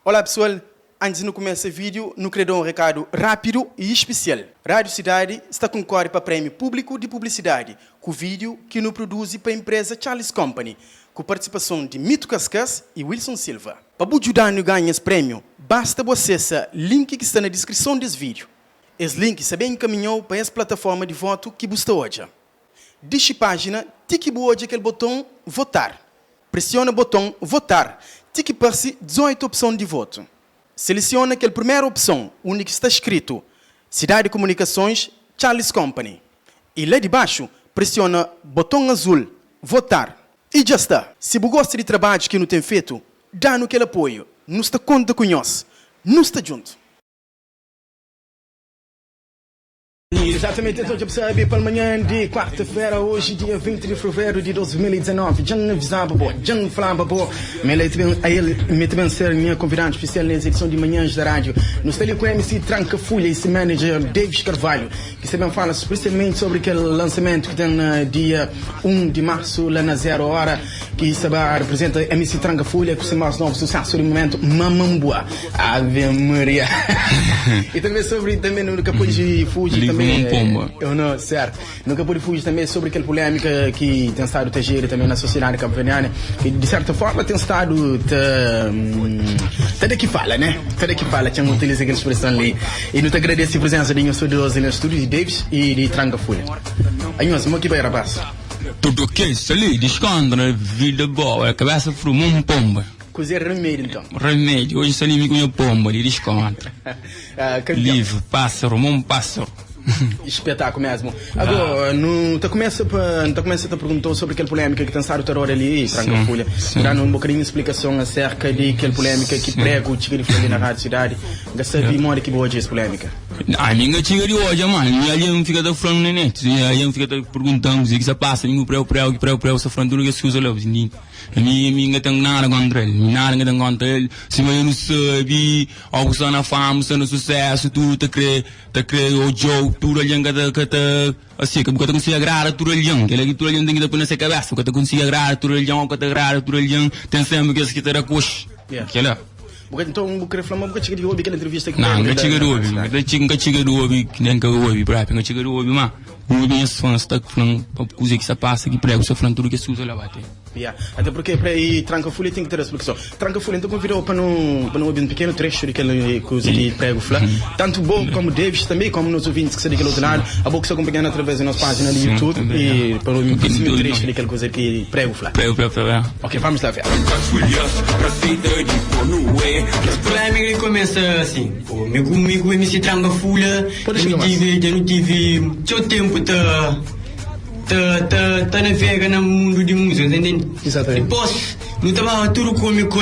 Olá pessoal, antes de começar o vídeo, eu quero dar um recado rápido e especial. Rádio Cidade está concorrendo para o Prêmio Público de Publicidade, com o vídeo que nos produz para a empresa Charles Company, com participação de Mito Cascas e Wilson Silva. Para ajudar a ganhar esse prêmio, basta você acessar o link que está na descrição desse vídeo. Esse link também encaminhou para essa plataforma de voto que você hoje. Deixe página, tique hoje aquele botão votar. Pressiona o botão votar. Tique para-se 18 opções de voto. Seleciona aquela primeira opção, onde está escrito Cidade de Comunicações, Charles Company. E lá de baixo, pressiona o botão azul, votar. E já está. Se você gosta de trabalho que não tem feito, dá-nos aquele apoio. Não está conta com nós. Não está junto. Exatamente, então já percebe para amanhã de quarta-feira, hoje dia 20 de fevereiro de 2019. Já avisava, já falava, me também ser minha convidada especial nessa edição de Manhãs da Rádio. Nos tele com MC Tranca Folha, esse manager Davis Carvalho, que também fala especialmente sobre aquele lançamento que tem no dia 1 de março, lá na 0 hora, que representa MC Tranca Folha, com o seu mais novo sucesso do momento, Mamambua. Ave Maria. E também sobre, também no Capô de Fuji, também. Eu não, certo. Nunca pude fugir também sobre aquela polêmica que tem estado a agir também na sociedade cabo-verdiana e de certa forma tem estado até que fala, né? Até que fala, tinha utilizado aquela expressão ali. E não te agradeço a presença de meus estudiosos no estúdio de Davis e de Tranca Folha. Aí nós vamos aqui para rapaz. Tudo que isso ali, descontra, vida boa, cabeça frumou um pomba. Cozer remédio então. Remédio, hoje só me conheço pomba, de descontra. Livro, pássaro, um pássaro. Espetáculo mesmo. Agora, não te começa a perguntar sobre aquela polêmica que tem estado o terror ali, Tranca Folha. Dando um bocadinho de explicação acerca de aquela polêmica que prega o Tigre de Folha na Rádio Cidade. Gasta de modo que boa essa polêmica. Ninguém Tigre de hoje, mano. E ali não fica da falando na net. E aí não fica perguntando o que se passa. Ninguém preu, essa frente que se usa lá. Ninguém tem nada contra ele. Nada contra ele. Se eu não sabe, algo só na fama, só no sucesso, tudo te crê, o jogo. Tudo ali assim, que você consiga agradar tudo ali, que ele tudo ali tem que pôr nessa cabeça, que você consiga agradar tudo ali, que você agrada tudo ali, tem sempre que se ter a coxa. Aquela. Então, eu quero falar uma coisa de hobby, aquela entrevista que não, não chega do hobby, não chega do hobby, nem que o hobby, para não chega do hobby, mas o bem as fãs está falando, coisa que se passa, que prego, você falando tudo que se usa lá, bate. Até porque para ir Tranca Folha tem que ter a explicação. Tranca Folha então convidou para não ouvir um pequeno trecho daquela coisa que prego fala. Tanto bom como Davis também, como nos ouvintes que se daquele outro lado, a boa que se acompanhando através da nossa página do YouTube e para ouvir um pequeno trecho daquela coisa que prego fala. Ok, vamos lá ver. As polêmicas começam assim. Comigo MC Tranca Folha, eu não tive seu tempo tá na vega no mundo de música, entende? Exatamente. Depois, não estava tudo cômico,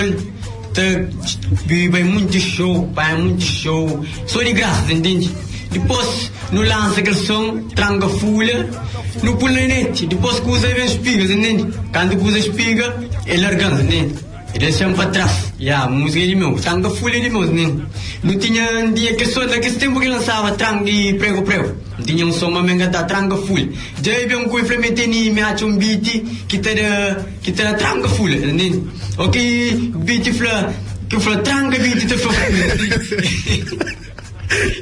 vai muito show, só de graça, entende? Depois, não lança aquele som, Tranca Folha, não pula na net, depois que usa as espigas, entende? Quando usa espiga, é largando, entende? Ele sempre para trás. A música é de meu, Tranca Folha de meu, né? Não tinha um dia que só daquele tempo que lançava Tranca e prego. Não tinha um som mas me engatar Tranca Folha. Já havia um coisa para meter me acha um beat que tá Tranca Folha, né? Ok, beat que fala Tranca beat te fala.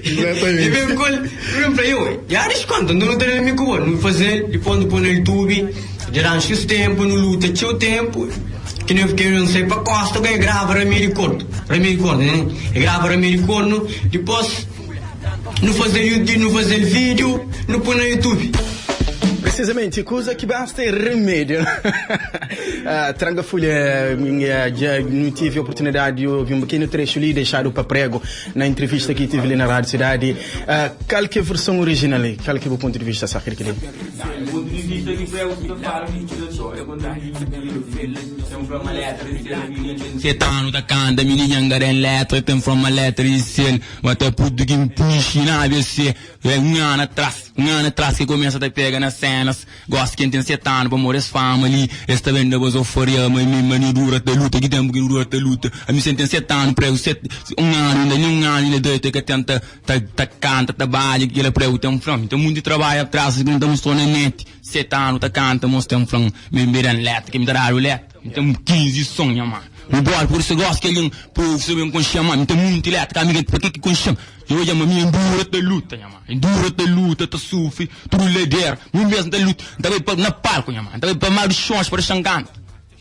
E bem qual, para eu, já desconto, não tem me como, não fazer, depois não pôr no YouTube, durante esse tempo, não luta seu tempo. Que não sei para Costa que grava Ramiro Corno, né? Grava Ramiro Corno, depois não fazer YouTube, não fazer vídeo, não pôr no YouTube. Precisamente, coisa que basta é remédio. Tranca Folha, já não tive a oportunidade de ouvir um pequeno trecho ali deixado para prego na entrevista que tive ali na Rádio Cidade. Qual que é a versão original? Qual que é o ponto de vista sacar aqui? O ponto de vista que prego que fala você tá no da canta, menina em letra, tem from a letra e sel, mas até puto que puxa na ABC, é um ano atrás que começa a pegar nas cenas, gosta quem tem setano para morrer family, esta venda was euforia, mas me mani dura da luta, que tempo que dura da luta, a mim sente setano prego, um ano, ainda dois que tenta, canta, trabalha, que ele prego tem from, tem muito trabalho atrás, que não estamos na net, setano, canta, mostra um from, me miram letra, que me dá letra. Tem 15 sonhos, mano. Embora, por isso eu gosto que ele povo sabe com chama, então muito elétrico, amiga, para que com chama? Eu chamo minha endura da luta, endura da luta, tá sofre, tudo líder, muito mesmo da luta, também para na palco, também para mal de chões para xangando.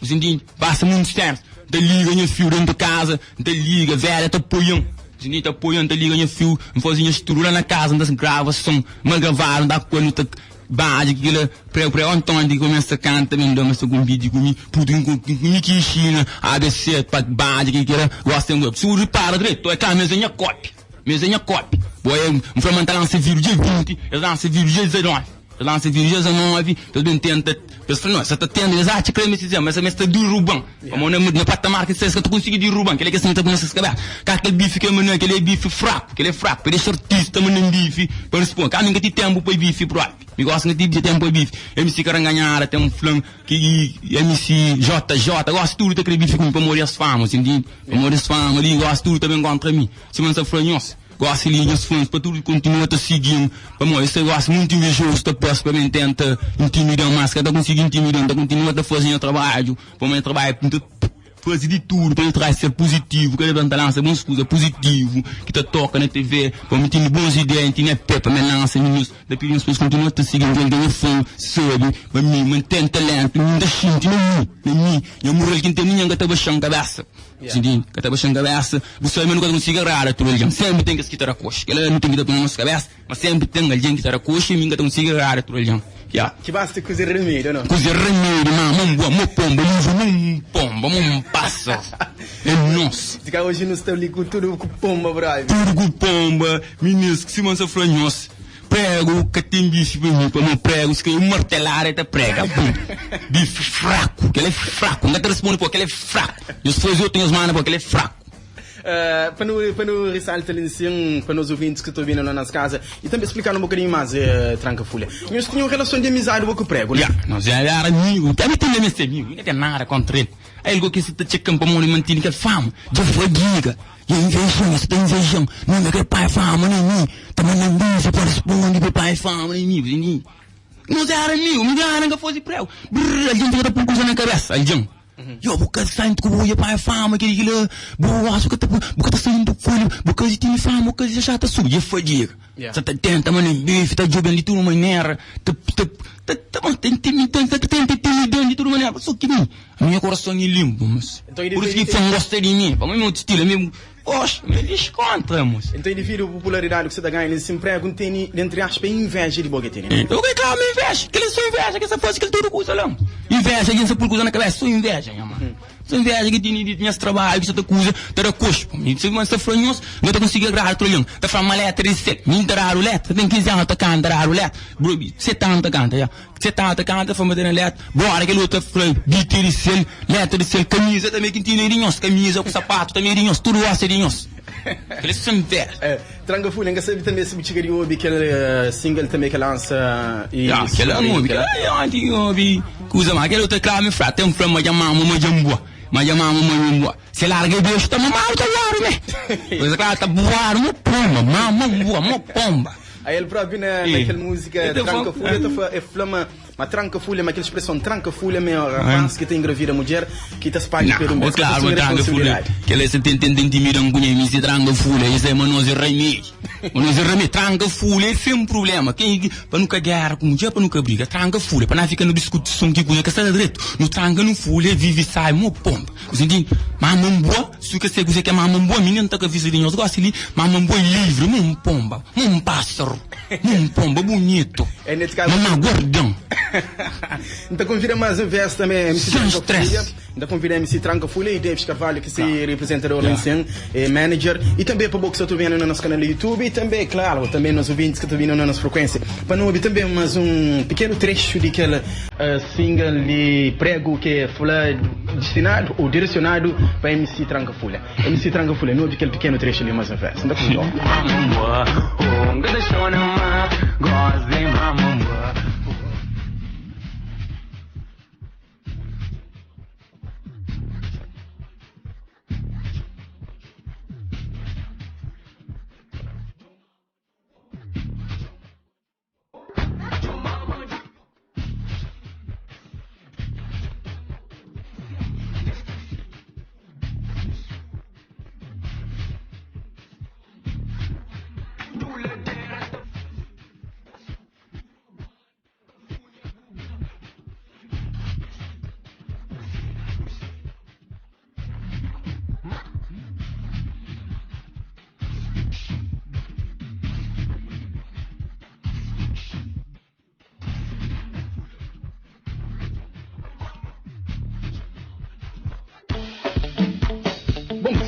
Você entende? Passa muitos tempos, da liga minha fio dentro de casa, da liga velha, tá apoiando. Você entende? Tá apoiando, da liga minha fio, me fazia estrutura na casa, das gravações, me gravaram, da coisa, base que ele pré-ontem de começa a cantar também dá mais algum vídeo comigo puto com que China ABC para base que ele gosta de se repara direito é cá mesinha copy boy um fragmentar lança vídeo de 20 eu lança vídeo de 19 eu lança vídeo de 19 também tenta pessoal não você tá tendo exato creme se mas essa mesta do ruban como no patamar que você tá conseguindo de ruban que ele que senta com essas cabeças aquele bife que é aquele bife fraco que ele é fraco ele é artista mano bife para expor cá ninguém tem tempo para bife pro me gosta de ter tempo para bife MC Caranganhara tem um flan que MC JJ gosta tudo daquele bife com para morrer as famas entende para morrer as famas ali gosta tudo também contra mim se man safranhos gosto de linhas fãs para tudo continuar a seguir para mim eu gosto muito invejoso da posso para mim tenta intimidar mais cada conseguir intimidar continua a fazer o trabalho para mim trabalho fazer de tudo para ele ser positivo, que ele lança boas coisas positivo, que te toca na TV, para me ter boas ideias, ter pepa, me lança news, depois as pessoas continuam a seguir, ele ganha fã, sabe, para mim, mantém talento, me dá xinte, na mim, eu morro que tem ninguém que está baixando cabeça, entende? Que está baixando cabeça, você não consigo agarrar, tu ele sempre tem que esquitar a coxa, que ele não tem que dar para nossa cabeça, mas sempre tem alguém que está a coxa e ninguém consigo agarrar, tu ele que basta cozer remédio, não? Cozer remédio, mão pomba, livro, pomba, pássaro. É nosso. Se cá hoje não está ali com tudo com pomba, bravo. Tudo com pomba, meninos que se mansa franhos. Prego, que tem bife para mim, para não prego, se que eu martelar até prega. Bife fraco, que ele é fraco. Não te responde porque ele é fraco. E os fãs tenho as manas porque ele é fraco. Para não ressaltar assim, para os ouvintes que estão vindo na nossa casa e também explicar um bocadinho mais, Tranca Folha. Nós tínhamos uma relação de amizade com o prego, né? Nós era amigo, também tem amigo, não tem nada contra ele. Aí ele que se está checando para o manter que é fama, já foi diga, e invejão, você tem invejão, não é que pai é fama, nem mim, também não deixa para responder que pai é fama, nem mim, nós era amigo, me dá que fosse prego, a gente fica com coisa na cabeça, aí John. Yo, bukan saindo com o pai fama, aquele boa, acho que tá saindo do folho, bukan se tem fama, bukan se já tá subindo, é fodido. Você tá tentando, mano, bife, tá jogando de tudo maneira, tem intimidando de tudo maneira, só que a minha coração é limpo, mas por isso que fã gosta de mim, para mim meu estilo é mesmo, poxa, me descontra, moço. Então, devido à popularidade que você está ganhando nesse emprego, não tem, entre aspas, inveja de Boguetinho. Então, que calma, inveja, que eles são inveja, que essa fosse que ele tudo custa, não. Inveja, que essa por coisa na cabeça, sou inveja, minha mãe. Sou inveja que tinha trabalho, que essa coisa, tá coxa. Se você for nós, não tá conseguindo agarrar o olhão. Tá falando uma letra de ser, me enterrar o letra, tem 15 anos, tá cantando o letra. Você tá cantando, já. Você tá cantando, foi mandando letra. Bora, que luta, foi, bitter de ser, letra de ser, camisa também que tinha de nós, camisa com sapato também de nós, tudo gosta de nós. Eles são inveja. Tranca Folha, ainda sabe também se me chegar de ouvir aquele single também que lança. Aquela música, eu ouvi, coisa mais, aquele outro claro, me frata, tem um frame, mas jamboa. Se larga e beijo, tá mamado, tá lá, né? Pois claro, tá voando, uma pomba. Aí ele próprio naquela música Tranca Folha, é flama. Mas Tranca Folha, mas aquela expressão Tranca Folha, meu rapaz que tem engravida a mulher, que está espalhando pelo mundo. Claro, mas Tranca Folha, que ele se tenta intimidar com ele, se Tranca Folha, isso é manoso remédio. Tranca Folha, é sempre um problema. Quem para nunca guerra com mulher, para nunca briga. Tranca Folha, para não ficar no discussão que conhece, que está direito. No Tranca no Folha, vive e sai, uma pomba. Você entende? Mamãe boa, se você quer que é mamãe boa, menina tá com a visita de nós, gosta ali, mamãe boa livre, uma pomba, um pássaro, um pomba bonito. É nesse caso. Mamãe gordão. Então convida mais uma vez também a MC Tranca Folha. Então convida a MC Tranca Folha e Davis Carvalho, que se representador é manager. E também para o que estou vendo no nosso canal do YouTube. E também, claro, também nos ouvintes que estão vindo na nossa frequência. Para não ouvir também mais um pequeno trecho daquele single de prego que foi destinado ou direcionado para a MC Tranca Folha. MC Tranca Folha, não ouvi aquele pequeno trecho ali mais uma vez. Então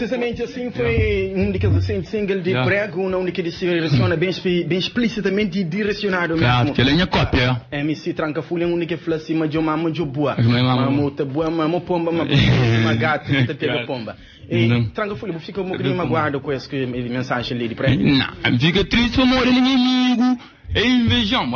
Precisamente assim foi um daqueles single de prego, onde que se direciona bem explicitamente direcionado mesmo. Claro, que ele é cópia. MC Tranca Folha, onde que fala assim, mas eu mamo de boa. Mamo tá boa, mamo pomba, uma gata que tá pega pomba. E Tranca Folha, fica um bocadinho magoado com essa mensagem ali de prego? Não, fica triste, amor, ele é inimigo. É invejão,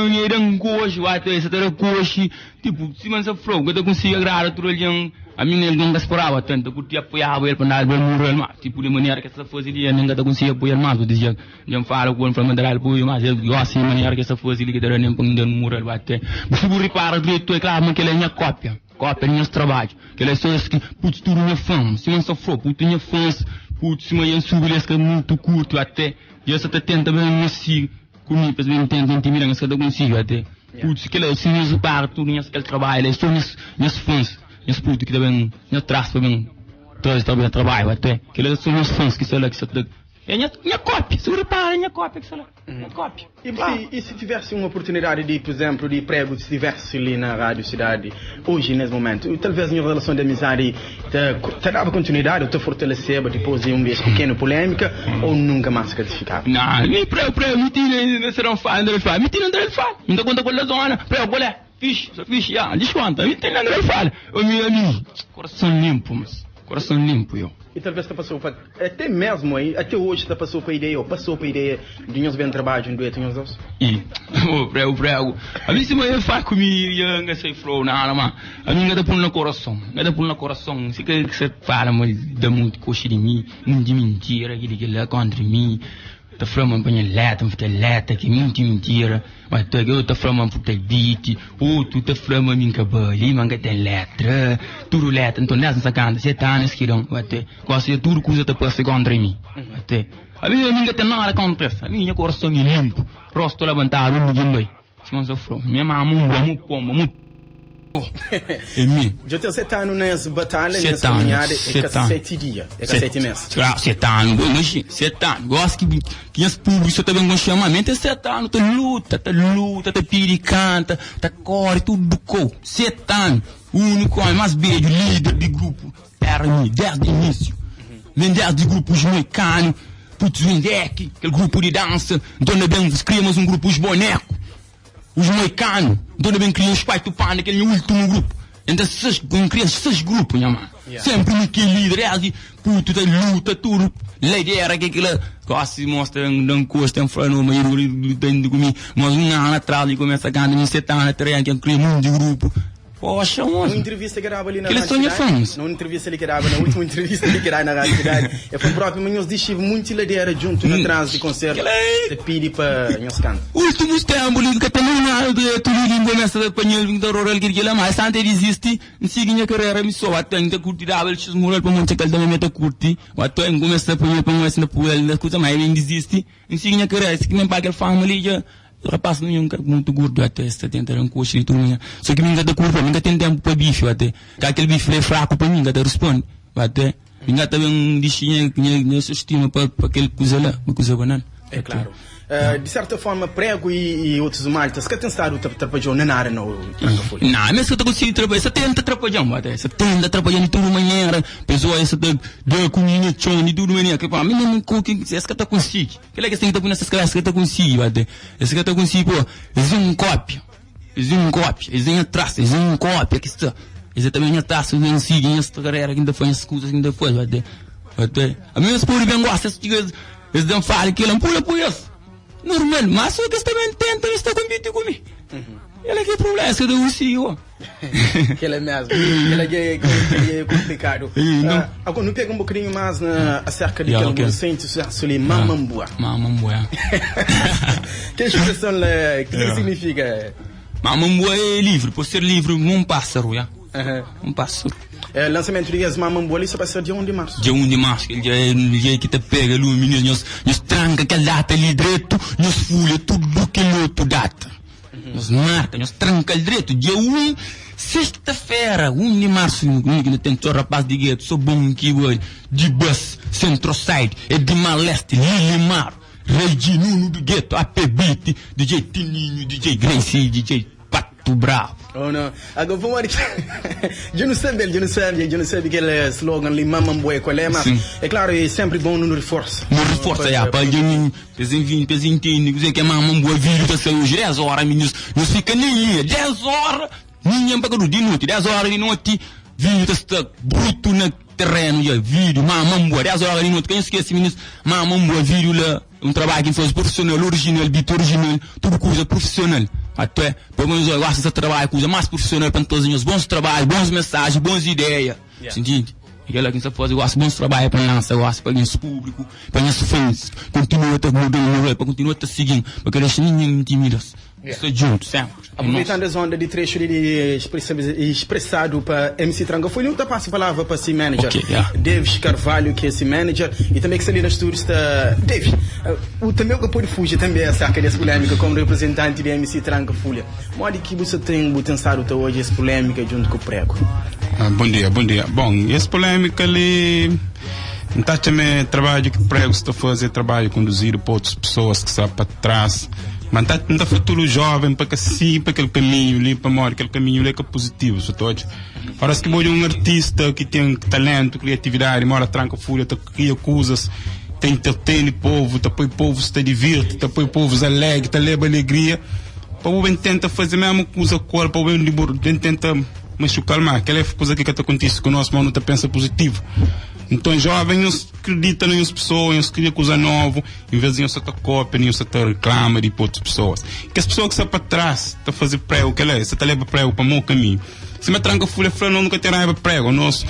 ele é um coxo, vai ter essa coxo. Tipo, se você for, quando eu consigo agradar outro olhão, a minha não esperava tanto, porque apoiava ele para andar bem moral, mas tipo de maneira que essa fosse ele não conseguia apoiar mais, eu dizia, já falo com para mandar apoio, mas eu gosto de maneira que essa fosse ele que era nem para andar moral, vai ter. Mas se você repara direito, é claro, que ele é minha cópia é minha trabalho, que ele é só esse que, putz, tudo minha fã, se não sofreu, putz, minha fãs, putz, se eu subir esse que é muito curto até, e essa até tenta bem me seguir, comigo, para ver entender, intimidar, mas que eu consigo até, putz, que ele é o sinistro para tudo, aquele trabalho, ele é só minhas fãs. Minhas putas que também minha traço também todos também trabalho até que eles são meus fãs que sei lá que só é minha cópia se repara minha cópia que sei lá minha cópia e se tivesse uma oportunidade de por exemplo de prego se estivesse ali na Rádio Cidade hoje nesse momento talvez em relação de amizade te dava continuidade ou te fortalecer depois de vez pequena polêmica ou nunca mais gratificava não me prego me tira serão fã me tira dele fã ainda conta com a zona prego olha fixe, desconta, me tem nada a falar. O meu amigo, coração limpo, eu. E talvez te passou, até mesmo aí, até hoje te passou para a ideia, ou passou para a ideia de nós bem trabalho em dueto, nós dois? Prego. A mim se eu faço comigo, eu não sei flow, nada, mas a mim não pôr no coração, se que você fala, mas dá muito coxa de mim, muito de mentira, aquele que é contra mim. Tá falando para leta, que mentira. Mas tu eu tá falando para beat, tu tá falando para mim cabelo, manga tem letra, tudo letra, então nessa sacada, você tá nesse quirão, até, quase tudo coisa tá para contra mim, até. A minha tem nada contra, a minha coração é limpo, rosto levantado, não me se não sofreu, minha mamãe, já tem 7 anos nessa batalha, nessa caminhada, é 7 dias, é 7 meses. Claro, 7 anos, mas 7 anos, gosto que as públicas também com chamamento, é 7 anos, tá luta, tá piricanta, tá core, tudo com 7 anos, o único homem mais beijo, líder de grupo, era mim, desde o início, vem desde o grupo Moicano, putz, Windec, aquele grupo de dança, então bem, criamos um grupo, os bonecos. Os moicanos, onde bem criam os pais tupando, aquele último grupo. Então, criam 6 grupos, minha mãe. Sempre naquele líder, puto, da luta, tudo. Lei era que aquilo, quase mostra, não custa, um frano, mas dentro comigo. Mas um ano atrás, ele começa a ganhar, em 7 anos, atrás, que cria um de grupo. Poxa, mano. Uma entrevista que grava ali na Rádio Cidade. Uma entrevista ali que grava, na última entrevista ali que grava na Rádio Cidade. Eu fui próprio, mas nós estive muito ladeira junto na trans de concerto. De pedir para nós cantar. Últimos tempos, que também nada de tudo língua nessa da panela, que rural que ele mais antes existe, em seguida carreira me só até ainda curtidável, se mural para monte que também meta curti, até em começa a panela para mais na poeira, na coisa mais bem existe, em seguida carreira, se que me paga a família o rapaz não é um cara muito gordo até, está tentando um coxo e tudo, só que minha da curva, minha tem tempo para bife até, que aquele bife é fraco para mim, minha responde, até, minha também um bichinho que minha estima para aquele coisa lá, uma coisa banana. É claro. De certa forma, prego e outros maltas, que tem estado trabalhando na área no Tranca Folha? Não, mas você consegue trabalhar, você tenta trabalhar, você tenta trabalhar de toda maneira, pessoa essa da comunhã de toda maneira, que para mim não consegue, essa que está consigo, que é que você está com essas classes que está consigo, essa que está consigo, pô, é um cópia, é um traço, é um cópia, que está, esse também é traço, é um sigo, essa carreira que ainda foi, as coisas que ainda foi, até, a minha esposa bem gosta, eles não falam que ele não pula por isso. Normal, mas só que eles também tentam estar competindo comigo. Ele é que é problema, esse é do CEO. Ele é mesmo, ele é complicado. Agora, não pega um bocadinho mais acerca de que eu sinto sobre mamambua. Mamambua. Que expressão que significa? Mamambua é livre, por ser livre, um pássaro, um pássaro. lançamento de Yes Mamam Boa isso vai ser dia 1 de março. Dia 1 de março, que é o dia que te pega, luminos, nós tranca aquela data ali direito, nós folha tudo que é outra data. Nós marca, nós tranca ali direito, dia 1, sexta-feira, 1 de março, que tem todo rapaz de gueto, sou bom que vai, de bus, Centro-Side, é de Maleste, Lilimar, Regi Nuno do gueto, APBit, DJ Tininho, DJ Gracie, DJ Pato Bravo. Oh não, agora vamos aqui. Eu não sei aquele slogan ali, Mamam Boa, qual é, mas é claro, é sempre bom no reforço. No reforço, já, para eu entender, dizer que a Mamam Boa vídeo está saindo 10 horas, meninos, não fica nem 10 horas, ninguém paga no dia, 10 horas de noite, vídeo está bruto no terreno, já, vídeo, Mamam Boa, 10 horas de noite, quem esquece, meninos, Mamam Boa, vídeo lá, trabalho que faz profissional, original, beat original, tudo coisa profissional. Até, pelo menos eu gosto desse trabalho, coisa mais profissional para todos os bons trabalhos, bons mensagens, boas ideias. Entende? E ela que está fazendo, eu gosto de bons trabalhos para lançar, eu gosto para o público, para os fãs, continua a mudar, para continuar a seguir, porque deixa ninguém intimida. Estou junto, sempre. Aproveitando as ondas de trecho expressado para MC Tranga, foi luta para a palavra para esse manager, Davis Carvalho, que é esse manager, e também que se ali na estúdio está Davis. O também que pode fugir também acerca dessa polêmica como representante de MC Tranga Folha. Modo que você tem pensado até hoje essa polêmica junto com o prego? Bom dia. Bom, essa polêmica ali, então também trabalho que o prego está fazendo, trabalho conduzido por outras pessoas que estão para trás. Mas não está futuro jovem para que sim, para aquele caminho ali, para morrer, aquele caminho ali que é positivo, só todos. Parece que um artista que tem talento, criatividade, mora tranca fúria, cria coisas, tem entretém o povo, o povo se diverte, o povo se alegre, leva alegria. Para o bem tenta fazer mesmo coisa com para o bem tenta machucar mais, aquela é a coisa que acontece com o nosso mano, não pensa positivo. Então, jovens acreditam nas pessoas, eles criam coisa nova, em vez de eles cópia, eles reclamam de outras pessoas. Que as pessoas que estão para trás, estão a fazer prego, que é, você está levando prego para o meu caminho. Se me tranca folha, não nunca terá prego, nós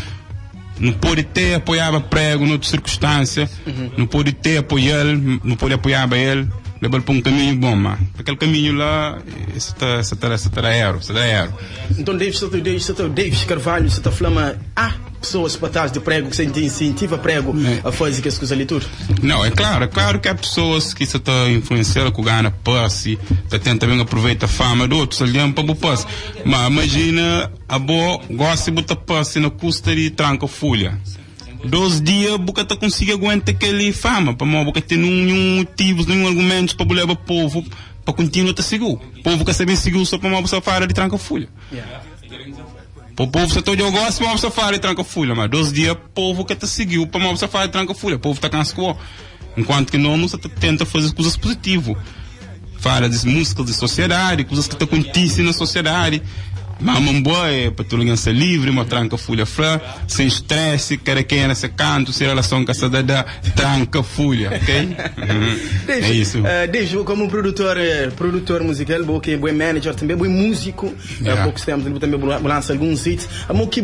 não pode ter apoiado prego em outra circunstância, não pode ter apoiado ele, não pode apoiar ele, levar para um caminho bom, mas aquele caminho lá, está erro. Então, Davis Carvalho, você está falando, pessoas para trás de prego que se incentiva prego a fazer que as coisas ali tudo? Não, é claro que há pessoas que se estão influenciando com ganha passe, tentando também aproveitar a fama de outros, olhando para o passe. Mas imagina, a boa gosta de botar passe na custa de tranca folha. 2 dias, a boca está conseguindo aguentar aquele fama, para a boca ter nenhum motivo, nenhum argumento para levar o povo para continuar a seguir. O povo que sabe seguir só para uma pessoa fora de tranca folha. O povo só todo gosta para uma pessoa fora de tranca folha, mas 2 dias, o povo que está seguindo para uma pessoa fora de tranca folha, o povo está cansado. Enquanto que não tenta fazer coisas positivas. Fala de músicas de sociedade, coisas que acontecem na sociedade. Mamam Boa é para tu ser livre, uma tranca folha flã, sem estresse, quer quem é nesse canto, sem relação com essa da tranca folha, ok? É isso. Desde como produtor musical, que é bom manager, também bom músico, há poucos tempos ele também lança alguns hits. Amo que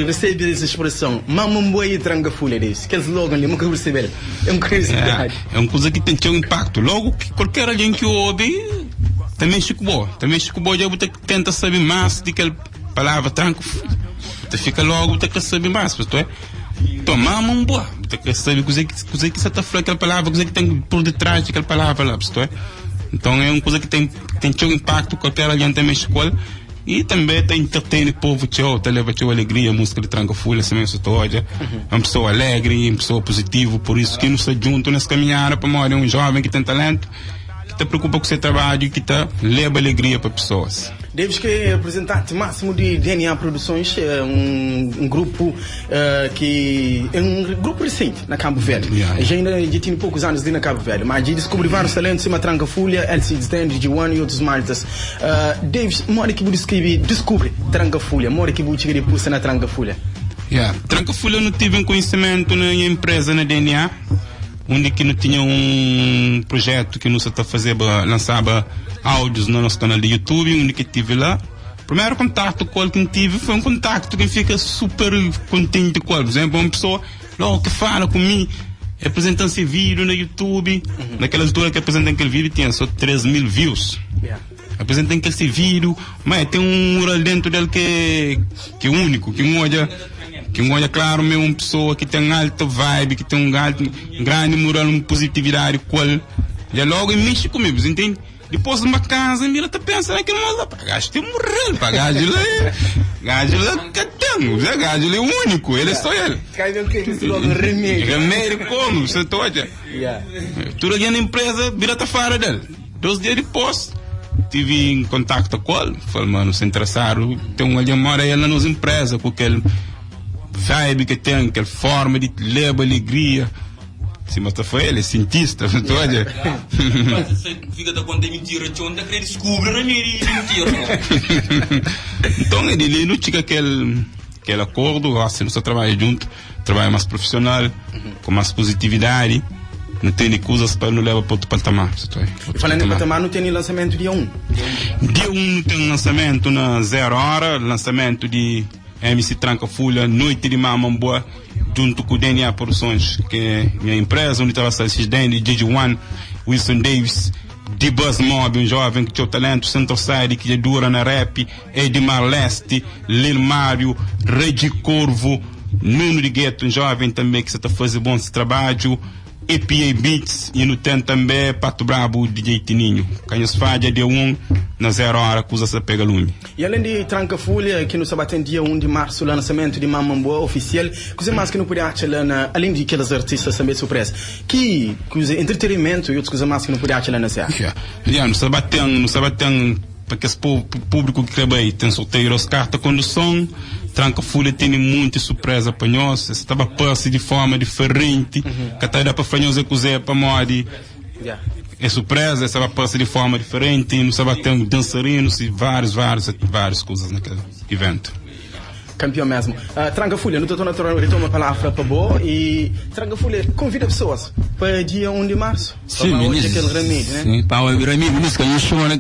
recebe essa expressão, Mamam Boa e tranca folha desse, que slogan ali, nunca recebe. É uma curiosidade. É uma coisa que tem um impacto. Logo que qualquer alguém que ouve também Chico Boa já tenta saber mais de aquela palavra tranco. Você fica logo, você quer saber mais, é? Então, Mamam Boa, você quer saber coisa que você está falando aquela palavra, coisa que tem por detrás daquela palavra lá, é? Então é uma coisa que tem um impacto, qualquer alguém também escolhe. E também entretém o povo, leva alegria, música de tranca folha, assim mesmo, é uma pessoa alegre, uma pessoa positiva, por isso que não se junta nessa caminhada para morrer um jovem que tem talento, que te preocupa com o seu trabalho e que leva alegria para pessoas. Davis, que é representante máximo de DNA Produções, um grupo que é um grupo recente na Cabo Verde. Já tem poucos anos na Cabo Verde, mas descobri vários talentos em tranca folha, LC Stand, G1 e outros mais. Davis, mora que você descobre tranca folha, mora que você puxa na tranca folha. Tranca folha não tive conhecimento na empresa na DNA, onde que não tinha um projeto que nos está fazendo, lançava áudios no nosso canal de YouTube, onde que tive lá. O primeiro contato com que tive foi um contato que fica super contente com ele. Por exemplo, uma pessoa logo que fala comigo, apresentando esse vídeo no YouTube, naquela altura que apresenta aquele vídeo tinha só 3.000 views. Apresentam esse vídeo, mas tem um mural dentro dele que é único, que olha Que olha claro mesmo uma pessoa que tem alta vibe, que tem grande moral, uma positividade, qual já logo mexe comigo, entende? Depois de uma casa, ele tá pensando naquele modo, gajo tem morrer, gajo lá que tem, gajo ele é único, ele é só ele. Cai bem que isso logo remédio como, você toda. Tudo aqui na empresa, vira tá fora dele. 2 dias depois, tive em contato com ele, falei, mano, se interessaram, tem um olhar mora ele nas empresas, com aquele vibe que tem, aquela forma de levar alegria. Sim, mas foi ele, cientista, tu olha. Fica da conta de mentira, onde é que ele descobre a mentira? Então ele não tinha aquele acordo, assim, nós trabalhamos junto, trabalho mais profissional, com mais positividade, não tem coisas para não levar para outro patamar. Falando em patamar, não tem lançamento dia 1? Dia 1 tem lançamento na 0 hora, lançamento de MC Tranca Folha, Noite de Mamamboa, junto com o DNA Produções, que é minha empresa, onde estava assistindo, DJ One, Wilson Davis, D-Buzz Mob, um jovem que tinha o talento, Central Side, que é dura na rap, Edmar Leste, Lil Mário, Regi Corvo, Nuno de Gueto, um jovem também que está fazendo bom esse trabalho, EPA Beats, e no tem também Pato Brabo, DJ Tininho. Canhos Fadja, dia 1, na 0 hora, acusa se pega lume. E além de Tranca Folha, que nos abateu dia 1 de março, o lançamento de Mamamboa oficial, coisa mais que não podia achar, além de aqueles artistas também surpresa, que coisa entretenimento e outras coisas mais que não podia achar na serra. Nos abateu, para que esse público que trabalha, tem solteiros, carta condução, Tranca Folha tem muita surpresa para nós, estava passe de forma diferente, que até dá para fazer coisa para modi. É surpresa, estava passe de forma diferente, nos abateu dançarinos e várias coisas naquele evento. Campeão mesmo. Tranca Folha, no doutor natural, retoma a palavra para boa e Tranca Folha convida pessoas para dia 1 de março. Sim, hoje aquele remédio, né? Sim, para o remédio, mas que não chora,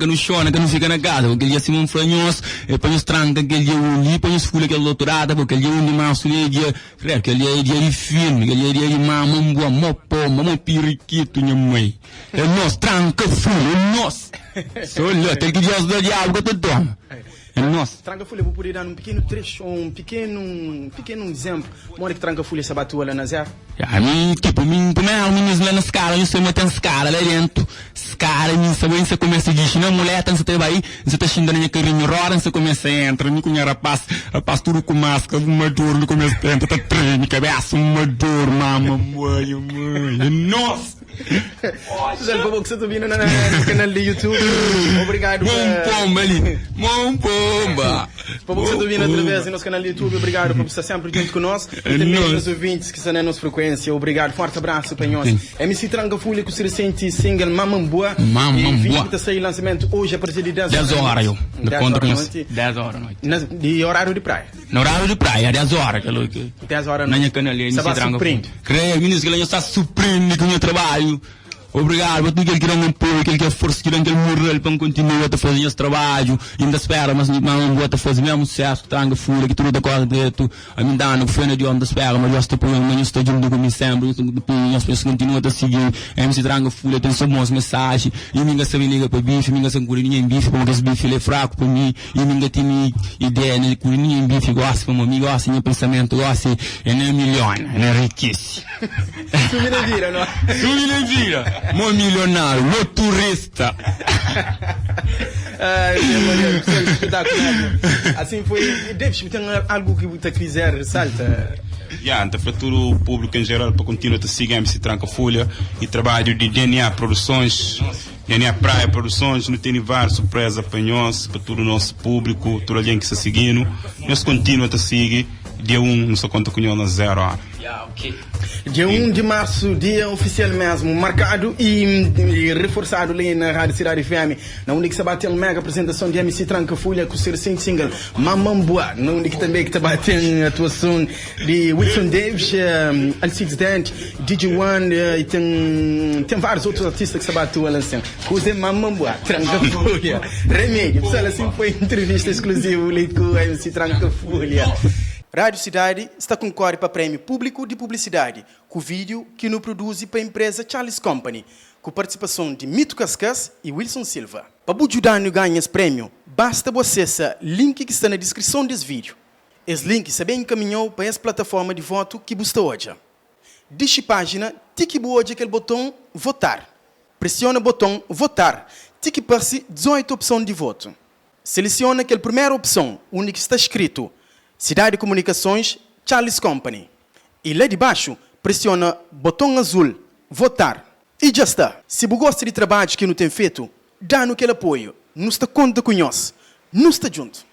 que não fica na casa, porque ele é Simão Franhos, para os Tranca, que ele é o li, para os Folha, que é doutorado, porque ele é 1 de março, ele é dia, claro, que ele é dia de filme, que ele é dia de mamamboa, mopoma, mopiriquito, minha mãe. É nós, Tranca Folha, é nós. Só lá, tem que dizer do diabo que tu toma. É nosso. Tranca Folha, vou poder dar um pequeno trecho, um pequeno exemplo. Mora que Tranca Folha sabatou lá na Zé? Primeiro, lá na escala, eu sei metendo escala lá dentro. Escala, você começa a dizer, não, mulher, você tem aí, você está xingando minha carinha, rora, você começa a entrar, me conhece rapaz tudo com máscara, uma dor, no começo a entrar, tá treme, cabeça, uma dor, mãe, é nosso. Suzano, por que você está vindo no canal do YouTube? Obrigado. Pomba ali, pomba. Por que você está vindo através do nosso canal do YouTube, obrigado por estar sempre junto conosco. E também os ouvintes que estão na nossa frequência, obrigado. Forte abraço para nós. MC Tranca Folha com o recente single Mamamboa. E que sair lançamento hoje a partir de 10 horas. 10 horas, eu. 10 horas da noite. De horário de praia. No horário de praia, 10 horas. 10 horas na minha canal, MC Tranca Folha. Creio, ministro, que ele está surpreendendo com o meu trabalho. Obrigado por tudo que ele quer apoio, que ele quer força, que ele quer morrer para continuar a fazer esse trabalho. Ainda espera, mas não vou fazer mesmo sucesso, Tranca Folha, que tudo da corda dentro. A mim dá no fim de onde espera, mas eu estou por eu estou junto com sempre, as pessoas continuam a seguir. MC Tranca Folha tem só boas mensagens. E ninguém sabe ligar para bife, ninguém sabe curinha em bife, porque esse bife ele é fraco para mim. E ninguém tem ideia de curinha em bife, gosta para mim, gosta, meu pensamento, gosta, é não é milhões, é riquíssimo. Subida vira, não é? Subida vira. Mo milionário, mo turista. Assim foi. Deves ter algo que você quiser, ressalta. Então, para todo o público em geral, para continuar a seguir MC Tranca Folha e trabalho de DNA Produções, DNA Praia Produções, não tem várias surpresas para nós, para todo o nosso público, todo alguém que está seguindo. Nós continuamos a seguir. Dia 1, não só conta com nós na 0 hora. Dia 1 de março, dia oficial mesmo, marcado e reforçado ali na Rádio Cidade FM, na onde que se bateu uma mega apresentação de MC Tranca Folha com o seu recente single Mamamboa, na onde que também que se bateu a atuação de Wilson Davis, Alcides Dent, DJ One e tem vários outros artistas que se bateu a lançar. Com o Mamamboa, Tranca Folha, remédio, pessoal, assim foi entrevista exclusiva com o MC Tranca Folha. Rádio Cidade está concorrendo para prêmio público de publicidade, com vídeo que nos produz para a empresa Charles Company, com participação de Mito Cascas e Wilson Silva. Para ajudar a ganhar esse prêmio, basta você acessar o link que está na descrição desse vídeo. Esse link se bem encaminhou para essa plataforma de voto que você hoje. Diz página, tique hoje aquele botão votar. Pressiona o botão votar. Tique para-se 18 opções de voto. Seleciona aquela primeira opção, onde está escrito Cidade de Comunicações, Charles Company. E lá de baixo, pressiona o botão azul, votar. E já está. Se você gosta de trabalho que não tem feito, dá-nos aquele apoio. Nos está conta com nós. Nos está junto.